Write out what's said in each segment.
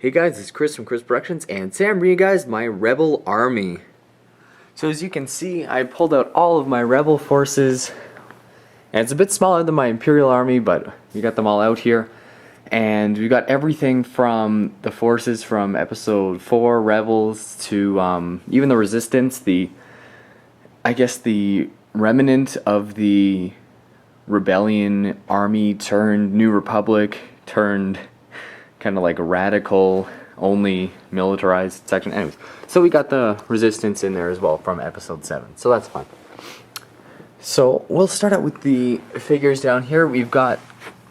Hey guys, it's Chris from Krisproductions, and today I'm bringing you guys my Rebel Army. So as you can see, I pulled out all of my Rebel forces, and it's a bit smaller than my Imperial Army, but we got them all out here. And we got everything from the forces from Episode 4, Rebels, to even the Resistance, I guess the remnant of the Rebellion Army turned New Republic turned kind of like a radical, only militarized section. Anyways, so we got the Resistance in there as well from Episode 7, so that's fun. So we'll start out with the figures down here. We've got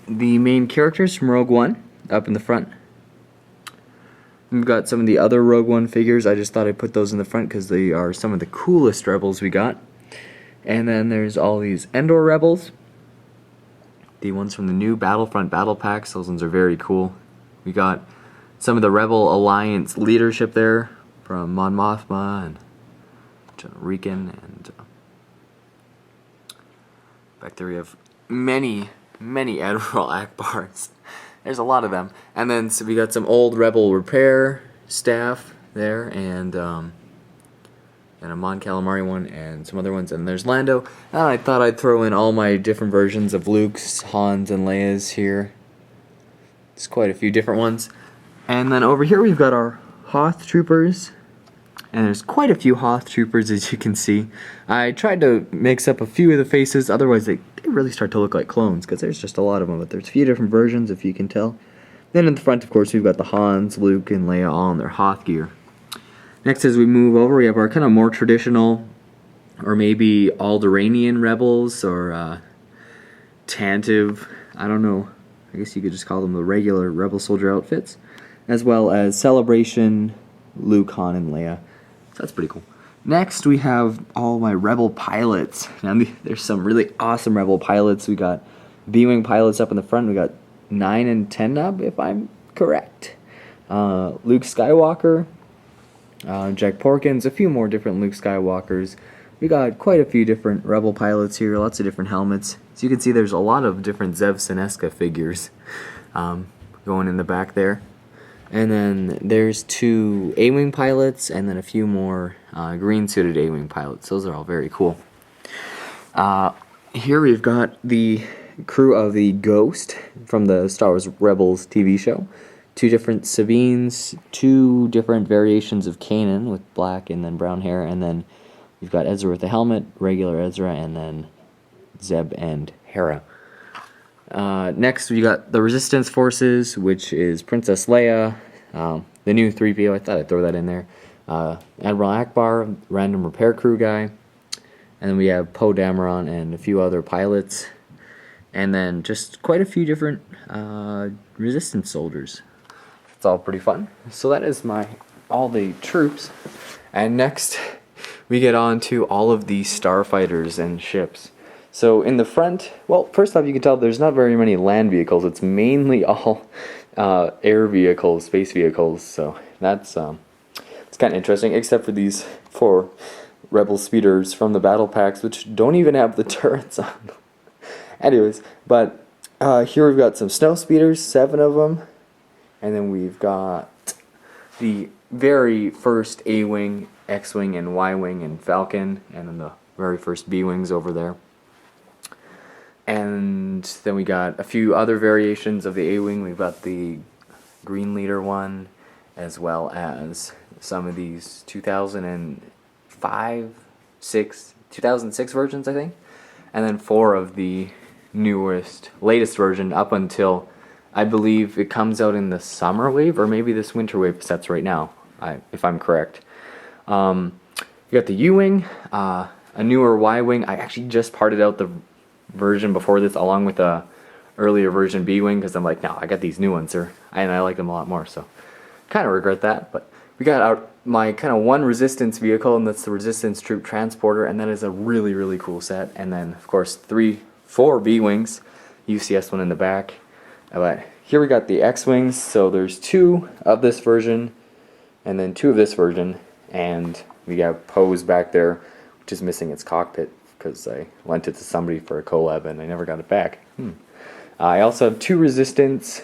the main characters from Rogue One up in the front. We've got some of the other Rogue One figures. I just thought I'd put those in the front because they are some of the coolest rebels we got. And then there's all these Endor rebels. The ones from the new Battlefront battle packs. Those ones are very cool. We got some of the Rebel Alliance leadership there from Mon Mothma and General Regan, and back there we have many Admiral Akbars. There's a lot of them. And then so we got some old Rebel repair staff there, and a Mon Calamari one, and some other ones. And there's Lando. And I thought I'd throw in all my different versions of Luke's, Han's, and Leia's here. There's quite a few different ones. And then over here we've got our Hoth troopers. And there's quite a few Hoth troopers, as you can see. I tried to mix up a few of the faces, otherwise they really start to look like clones, because there's just a lot of them, but there's a few different versions, if you can tell. Then in the front, of course, we've got the Hans, Luke, and Leia all in their Hoth gear. Next, as we move over, we have our kind of more traditional, or maybe Alderaanian rebels, or Tantive, I don't know. I guess you could just call them the regular Rebel Soldier outfits, as well as Celebration, Luke, Han, and Leia. So that's pretty cool. Next, we have all my Rebel pilots. Now, there's some really awesome Rebel pilots. We got B-Wing pilots up in the front. We got 9 and 10 Nub, if I'm correct. Luke Skywalker, Jack Porkins, a few more different Luke Skywalkers. We got quite a few different Rebel pilots here, lots of different helmets. So you can see there's a lot of different Zev Senesca figures going in the back there. And then there's 2 A-Wing pilots, and then a few more green-suited A-Wing pilots. Those are all very cool. Here we've got the crew of the Ghost from the Star Wars Rebels TV show. 2 different Sabines, 2 different variations of Kanan with black and then brown hair, and then we've got Ezra with the helmet, regular Ezra, and then Zeb and Hera. Next, we got the Resistance Forces, which is Princess Leia, the new 3PO, I thought I'd throw that in there, Admiral Akbar, random repair crew guy, and then we have Poe Dameron and a few other pilots, and then just quite a few different Resistance soldiers. It's all pretty fun. So that is all the troops, and next we get on to all of the Starfighters and ships. So in the front, well, first off, you can tell there's not very many land vehicles. It's mainly all air vehicles, space vehicles. So that's it's kind of interesting, except for these 4 Rebel speeders from the battle packs, which don't even have the turrets on them. Anyways, but here we've got some snow speeders, 7 of them, and then we've got the very first A-Wing, X-Wing, and Y-Wing, and Falcon, and then the very first B-Wings over there. And then we got a few other variations of the A-Wing. We've got the Green Leader one, as well as some of these 2006 versions, I think. And then 4 of the latest version up until, I believe it comes out in the summer wave, or maybe this winter wave sets right now, if I'm correct. We got the U-Wing, a newer Y-Wing. I actually just parted out the version before this along with the earlier version B-Wing, because I'm like, no, I got these new ones, and I like them a lot more, so kind of regret that. But we got my kind of one Resistance vehicle, and that's the Resistance Troop Transporter, and that is a really cool set. And then of course 4 B-Wings, UCS one in the back. But here we got the X-Wings, so there's 2 of this version and then 2 of this version, and we got Poe's back there, which is missing its cockpit because I lent it to somebody for a collab and I never got it back. I also have 2 Resistance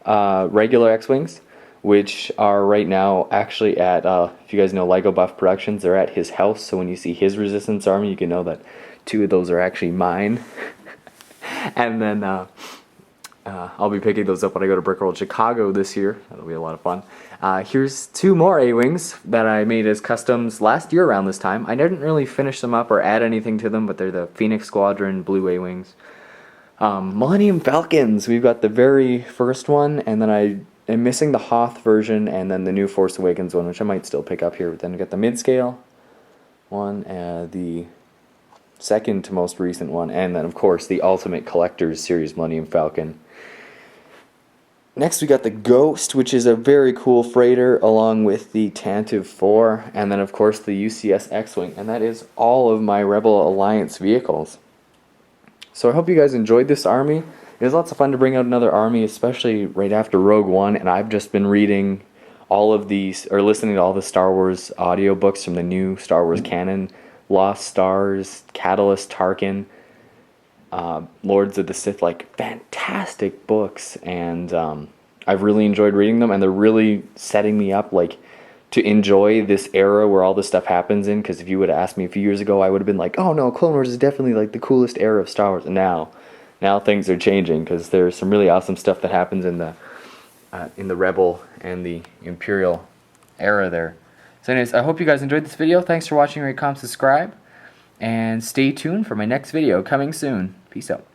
regular X-Wings. which are right now actually at, if you guys know Lego Buff Productions, they're at his house, so when you see his Resistance Army, you can know that 2 of those are actually mine. And then I'll be picking those up when I go to Brick World Chicago this year. That'll be a lot of fun. Here's 2 more A-Wings that I made as customs last year around this time. I didn't really finish them up or add anything to them, but they're the Phoenix Squadron Blue A-Wings. Millennium Falcons, we've got the very first one, and then I am missing the Hoth version, and then the new Force Awakens one, which I might still pick up here. But then we got the mid-scale one, the second to most recent one, and then of course the Ultimate Collector's Series Millennium Falcon. Next we got the Ghost, which is a very cool freighter, along with the Tantive 4, and then of course the UCS X-Wing, and that is all of my Rebel Alliance vehicles. So I hope you guys enjoyed this army. It was lots of fun to bring out another army, especially right after Rogue One, and I've just been reading all of these, or listening to all the Star Wars audiobooks from the new Star Wars canon, Lost Stars, Catalyst, Tarkin, Lords of the Sith, like fantastic books, and I've really enjoyed reading them, and they're really setting me up like to enjoy this era where all this stuff happens in, because if you would have asked me a few years ago, I would have been like, oh no, Clone Wars is definitely like the coolest era of Star Wars, and now things are changing, because there's some really awesome stuff that happens in the Rebel and the Imperial era there. So anyways, I hope you guys enjoyed this video. Thanks for watching, rate, comment, subscribe, and stay tuned for my next video coming soon. Peace out.